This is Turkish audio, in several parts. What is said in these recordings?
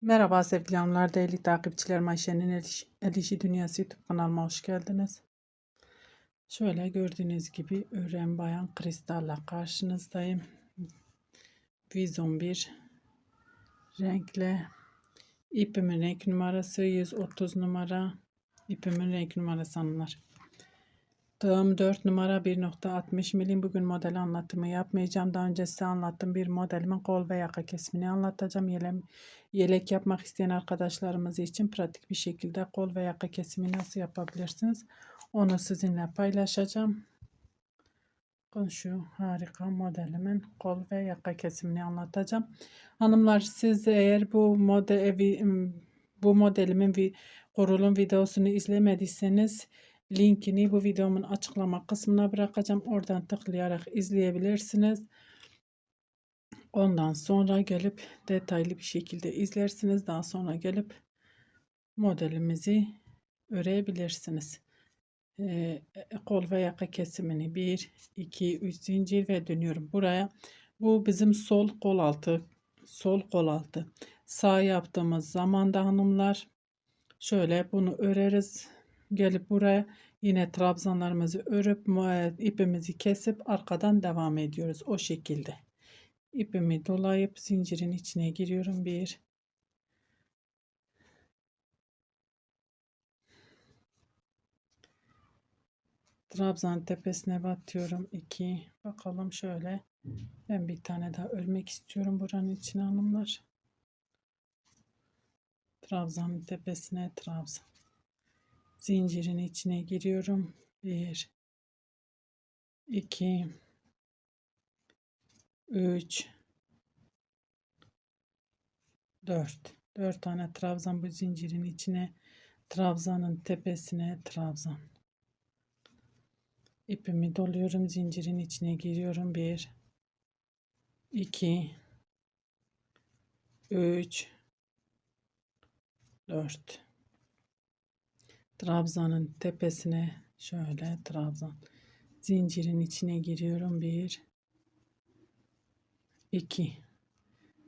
Merhaba sevgili hanımlar, değerli takipçilerim. Ayşe'nin El İşi Dünyası YouTube kanalıma hoş geldiniz. Şöyle gördüğünüz gibi Ören Bayan Kristal'la karşınızdayım. Vizon bir renkle. İpimin renk numarası 130 numara. İpimin renk numarası hanımlar. Tığım 4 numara 1.60 milim. Bugün model anlatımı yapmayacağım. Daha önce size anlattım. Bir modelimin kol ve yaka kesimini anlatacağım. Yelek yapmak isteyen arkadaşlarımız için pratik bir şekilde kol ve yaka kesimi nasıl yapabilirsiniz? Onu sizinle paylaşacağım. Şu harika modelimin kol ve yaka kesimini anlatacağım. Hanımlar, siz eğer bu modelimin kurulum videosunu izlemediyseniz linkini bu videomun açıklama kısmına bırakacağım. Oradan tıklayarak izleyebilirsiniz. Ondan sonra gelip detaylı bir şekilde izlersiniz. Daha sonra gelip modelimizi örebilirsiniz. Kol ve yaka kesimini 1, 2, 3 zincir ve dönüyorum buraya. Bu bizim sol kol altı. Sol kol altı. Sağ yaptığımız zaman da hanımlar şöyle bunu öreriz. Gelip buraya yine trabzanlarımızı örüp ipimizi kesip arkadan devam ediyoruz. O şekilde. İpimi dolayıp zincirin içine giriyorum. 1, trabzan tepesine batıyorum. 2, bakalım şöyle. Ben bir tane daha örmek istiyorum buranın içine hanımlar. Trabzanın tepesine trabzan. Zincirin içine giriyorum. 1, 2, 3, 4. 4 tane trabzan bu zincirin içine. Trabzanın tepesine trabzan. İpimi doluyorum. Zincirin içine giriyorum. 1, 2, 3, 4. Trabzanın tepesine şöyle trabzan. Zincirin içine giriyorum. 1, 2.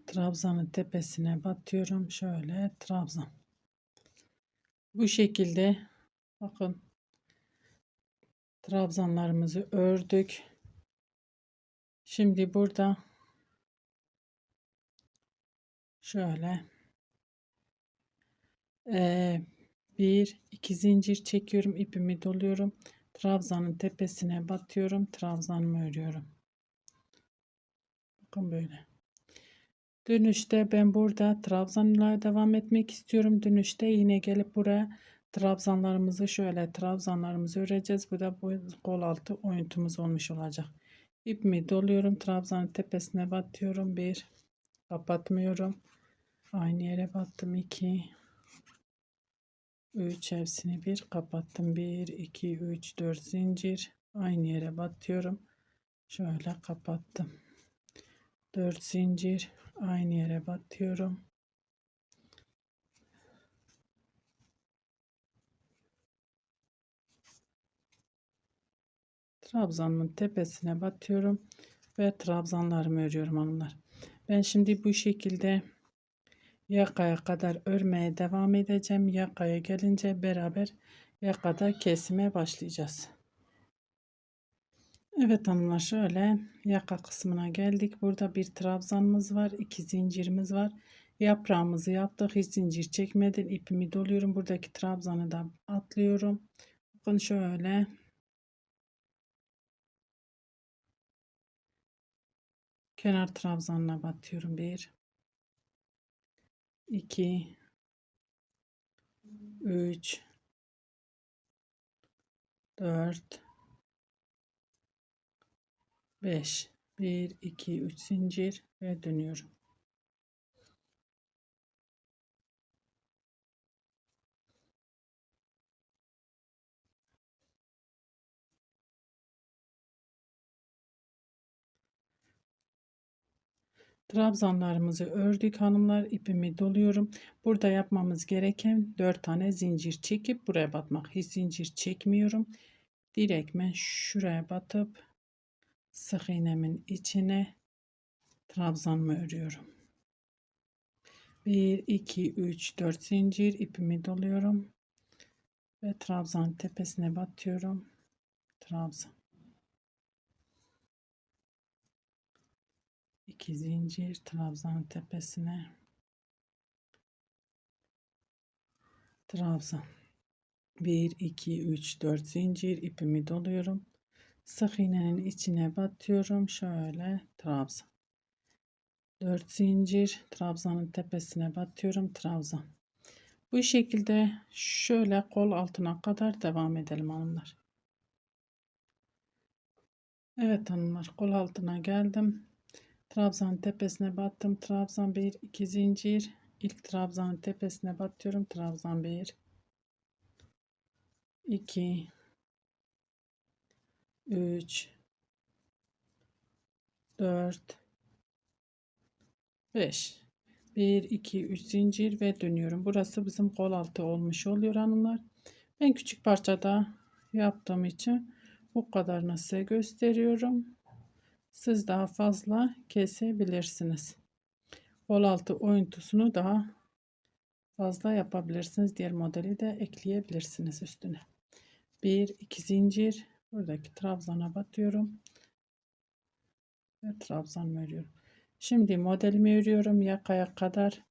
Trabzanın tepesine batıyorum. Şöyle trabzan. Bu şekilde bakın trabzanlarımızı ördük. Şimdi burada şöyle bir iki zincir çekiyorum, ipimi doluyorum, trabzanın tepesine batıyorum, trabzanımı örüyorum. Bakın böyle. Dönüşte ben burada trabzanla devam etmek istiyorum. Dönüşte yine gelip buraya trabzanlarımızı öreceğiz. Bu da bu kol altı oyuntumuz olmuş olacak. İpimi doluyorum, trabzanın tepesine batıyorum. 1, kapatmıyorum. Aynı yere battım. 2, 3, hepsini bir kapattım. 1, 2, 3, 4 zincir. Aynı yere batıyorum. Şöyle kapattım. 4 zincir. Aynı yere batıyorum. Trabzanın tepesine batıyorum ve trabzanlarımı örüyorum hanımlar. Ben şimdi bu şekilde yakaya kadar örmeye devam edeceğim. Yakaya gelince beraber yakada kesime başlayacağız. Evet hanımlar, şöyle yaka kısmına geldik. Burada bir trabzanımız var, 2 zincirimiz var. Yaprağımızı yaptık. Hiç zincir çekmeden ipimi doluyorum. Buradaki trabzanı da atlıyorum. Bakın şöyle kenar trabzanına batıyorum. 1, 2, 3, 4, 5. 1, 2, 3 zincir ve dönüyorum. Trabzanlarımızı ördük hanımlar. İpimi doluyorum. Burada yapmamız gereken 4 tane zincir çekip buraya batmak. Hiç zincir çekmiyorum. Direktmen şuraya batıp sık iğnemin içine trabzanımı örüyorum. 1 2 3 4 zincir ipimi doluyorum ve trabzanın tepesine batıyorum. Trabzan, 2 zincir trabzanın tepesine, trabzan, 1 2 3 4 zincir ipimi doluyorum. Sık iğnenin içine batıyorum. Şöyle trabzan, 4 zincir trabzanın tepesine batıyorum. Trabzan. Bu şekilde şöyle kol altına kadar devam edelim hanımlar. Evet hanımlar, kol altına geldim. Trabzanın tepesine battım. Trabzan, 1 2 zincir. İlk trabzanın tepesine batıyorum. Trabzan, 1 2 3 4 5, 1 2 3 zincir ve dönüyorum. Burası bizim kol altı olmuş oluyor hanımlar. Ben küçük parçada yaptığım için bu kadarını size gösteriyorum. Siz daha fazla kesebilirsiniz. Kol altı oyuntusunu daha fazla yapabilirsiniz. Diğer modeli de ekleyebilirsiniz üstüne. 1 2 zincir, buradaki trabzana batıyorum ve trabzan örüyorum. Şimdi modelimi örüyorum. Yakaya kadar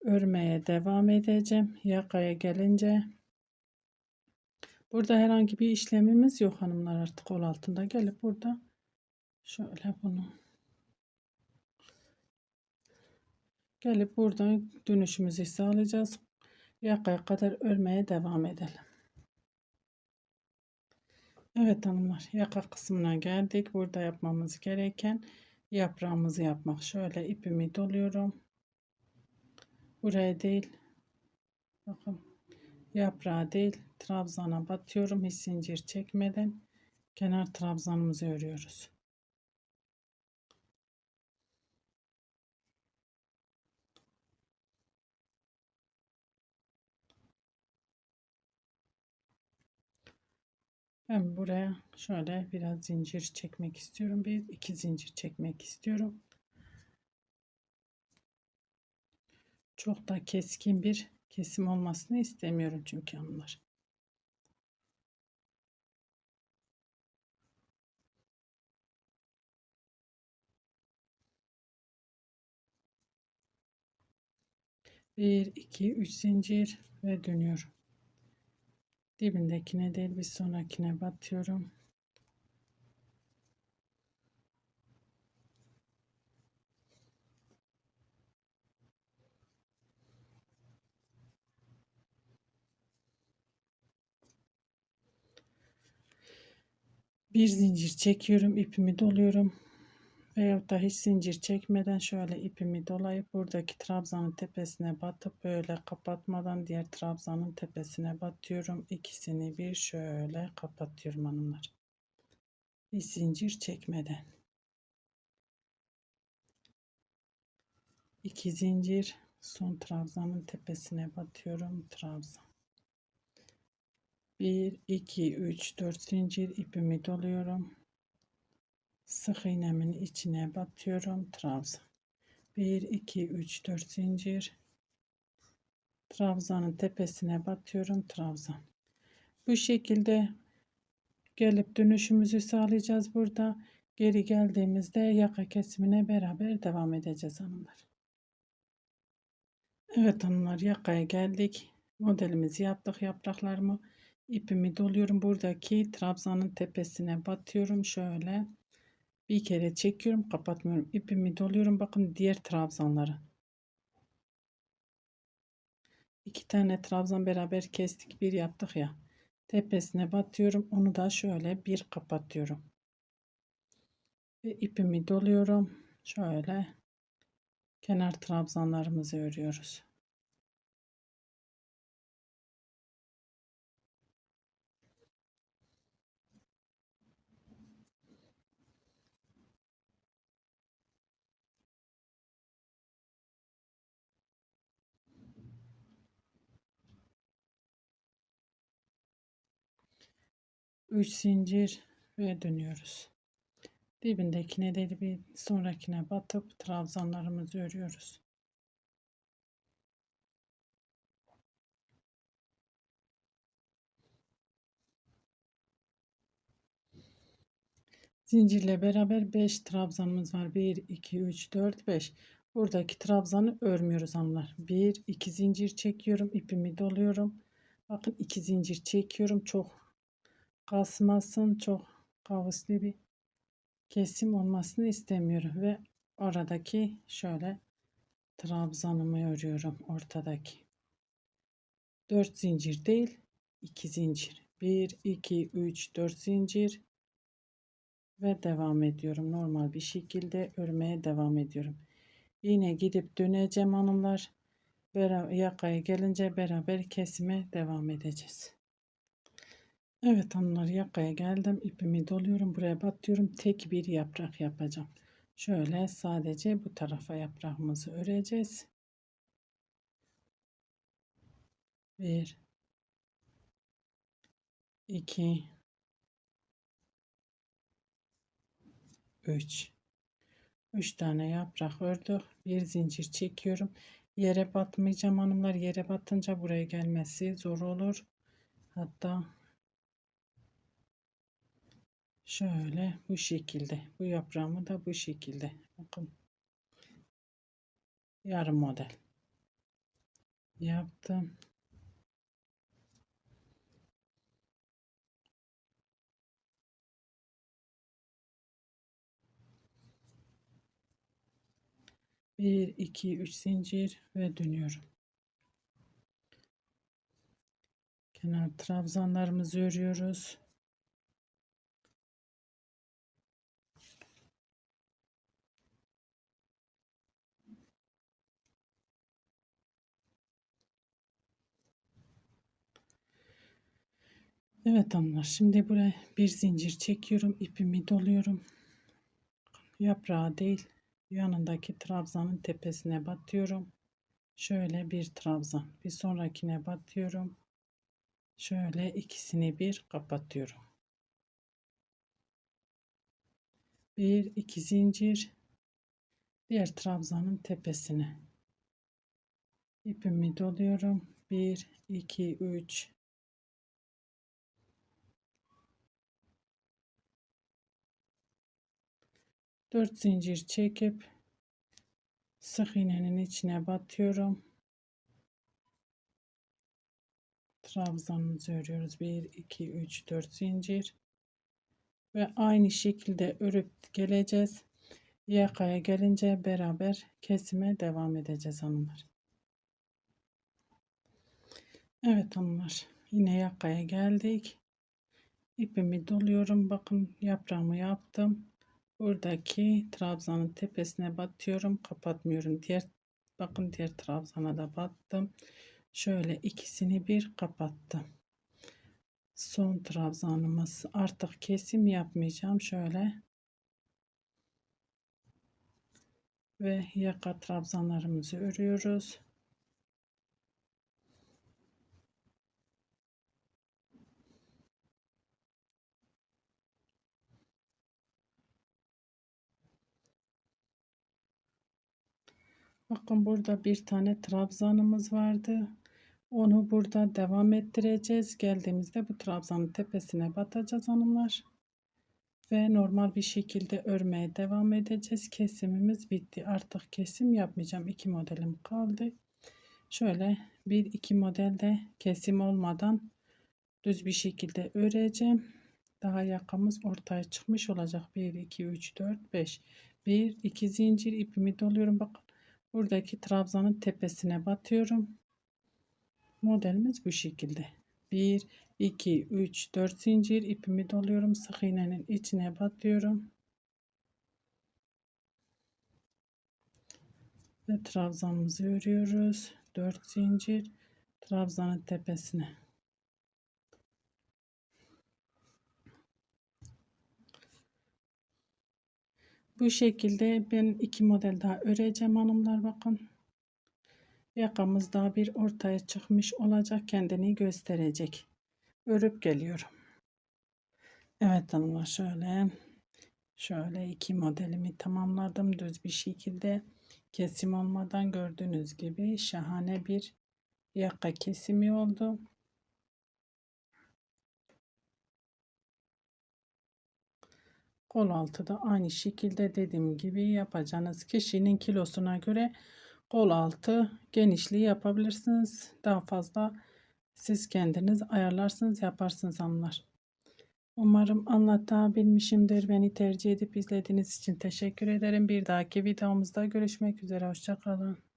örmeye devam edeceğim. Yakaya gelince burada herhangi bir işlemimiz yok hanımlar, artık kol altında gelip burada şöyle bunu gelip buradan dönüşümüzü sağlayacağız. Yakaya kadar örmeye devam edelim. Evet hanımlar, yaka kısmına geldik. Burada yapmamız gereken yaprağımızı yapmak. Şöyle ipimi doluyorum. Buraya değil, bakın, yaprağı değil, trabzana batıyorum. Hiç zincir çekmeden kenar trabzanımızı örüyoruz. Ben buraya şöyle biraz zincir çekmek istiyorum. Bir iki zincir çekmek istiyorum. Çok da keskin bir kesim olmasını istemiyorum çünkü hanımlar. Bir iki üç zincir ve dönüyorum. Dibindekine değil, bir sonrakine batıyorum. Bir zincir çekiyorum, ipimi doluyorum. Veyahut da hiç zincir çekmeden şöyle ipimi dolayıp buradaki trabzanın tepesine batıp böyle kapatmadan diğer trabzanın tepesine batıyorum. İkisini bir şöyle kapatıyorum hanımlar. Bir zincir çekmeden. 2 zincir, son trabzanın tepesine batıyorum. Trabzan. 1 2 3 4 zincir ipimi doluyorum. Sık iğnemin içine batıyorum. Trabzan. 1 2 3 4 zincir. Trabzanın tepesine batıyorum. Trabzan. Bu şekilde gelip dönüşümüzü sağlayacağız burada. Geri geldiğimizde yaka kesimine beraber devam edeceğiz hanımlar. Evet hanımlar, yakaya geldik. Modelimizi yaptık. Yapraklarımı, ipimi doluyorum. Buradaki trabzanın tepesine batıyorum. Şöyle bir kere çekiyorum, kapatmıyorum. İpimi doluyorum. Bakın diğer trabzanları. 2 tane trabzan beraber kestik. Bir yaptık ya. Tepesine batıyorum. Onu da şöyle bir kapatıyorum. Ve ipimi doluyorum. Şöyle kenar trabzanlarımızı örüyoruz. Üç zincir ve dönüyoruz. Dibindekine değil, bir sonrakine batıp trabzanlarımızı örüyoruz. Zincirle beraber 5 trabzanımız var. 1, 2, 3, 4, 5. Buradaki trabzanı örmüyoruz hanımlar. 1, 2 zincir çekiyorum. İpimi doluyorum. Bakın 2 zincir çekiyorum. Çok kasmasın. Çok kavisli bir kesim olmasını istemiyorum. Ve aradaki şöyle trabzanımı örüyorum. Ortadaki. 4 zincir değil. 2 zincir. 1, 2, 3, 4 zincir. Ve devam ediyorum. Normal bir şekilde örmeye devam ediyorum. Yine gidip döneceğim hanımlar. Yakaya gelince beraber kesime devam edeceğiz. Evet hanımlar, yakaya geldim. İpimi doluyorum. Buraya batıyorum. Tek bir yaprak yapacağım. Şöyle sadece bu tarafa yaprağımızı öreceğiz. 1, 2, 3. 3 tane yaprak ördük. Bir zincir çekiyorum. Yere batmayacağım hanımlar. Yere batınca buraya gelmesi zor olur. Hatta şöyle bu şekilde. Bu yaprağımı da bu şekilde. Bakın. Yarım model yaptım. Bir, iki, üç zincir ve dönüyorum. Kenar trabzanlarımızı örüyoruz. Evet hanımlar, şimdi buraya bir zincir çekiyorum, ipimi doluyorum. Yaprağı değil, yanındaki trabzanın tepesine batıyorum. Şöyle bir trabzan, bir sonrakine batıyorum. Şöyle ikisini bir kapatıyorum. Bir, iki zincir, diğer trabzanın tepesine. İpimi doluyorum. 1, 2, 3, 4 zincir çekip sık iğnenin içine batıyorum. Trabzanımızı örüyoruz. 1, 2, 3, 4 zincir. Ve aynı şekilde örüp geleceğiz. Yakaya gelince beraber kesime devam edeceğiz hanımlar. Evet hanımlar. Yine yakaya geldik. İpimi doluyorum. Bakın yaprağımı yaptım. Buradaki trabzanın tepesine batıyorum. Kapatmıyorum. Bakın diğer trabzana da battım. Şöyle ikisini bir kapattım. Son trabzanımız. Artık kesim yapmayacağım. Şöyle ve yaka trabzanlarımızı örüyoruz. Bakın burada bir tane trabzanımız vardı. Onu burada devam ettireceğiz. Geldiğimizde bu trabzanın tepesine batacağız hanımlar. Ve normal bir şekilde örmeye devam edeceğiz. Kesimimiz bitti. Artık kesim yapmayacağım. 2 modelim kaldı. Şöyle bir iki modelde kesim olmadan düz bir şekilde öreceğim. Daha yakamız ortaya çıkmış olacak. 1, 2, 3, 4, 5. 1, 2 zincir ipimi doluyorum. Bakın buradaki trabzanın tepesine batıyorum. Modelimiz bu şekilde. 1, 2, 3, 4 zincir ipimi doluyorum. Sık iğnenin içine batıyorum. Ve trabzanımızı örüyoruz. 4 zincir trabzanın tepesine. Bu şekilde ben 2 model daha öreceğim hanımlar, bakın. Yakamız daha bir ortaya çıkmış olacak, kendini gösterecek. Örüp geliyorum. Evet hanımlar, şöyle 2 modelimi tamamladım düz bir şekilde. Kesim olmadan gördüğünüz gibi şahane bir yaka kesimi oldu. Kol altı da aynı şekilde dediğim gibi yapacağınız kişinin kilosuna göre kol altı genişliği yapabilirsiniz. Daha fazla siz kendiniz ayarlarsınız, yaparsınız hanımlar. Umarım anlatabilmişimdir. Beni tercih edip izlediğiniz için teşekkür ederim. Bir dahaki videomuzda görüşmek üzere. Hoşça kalın.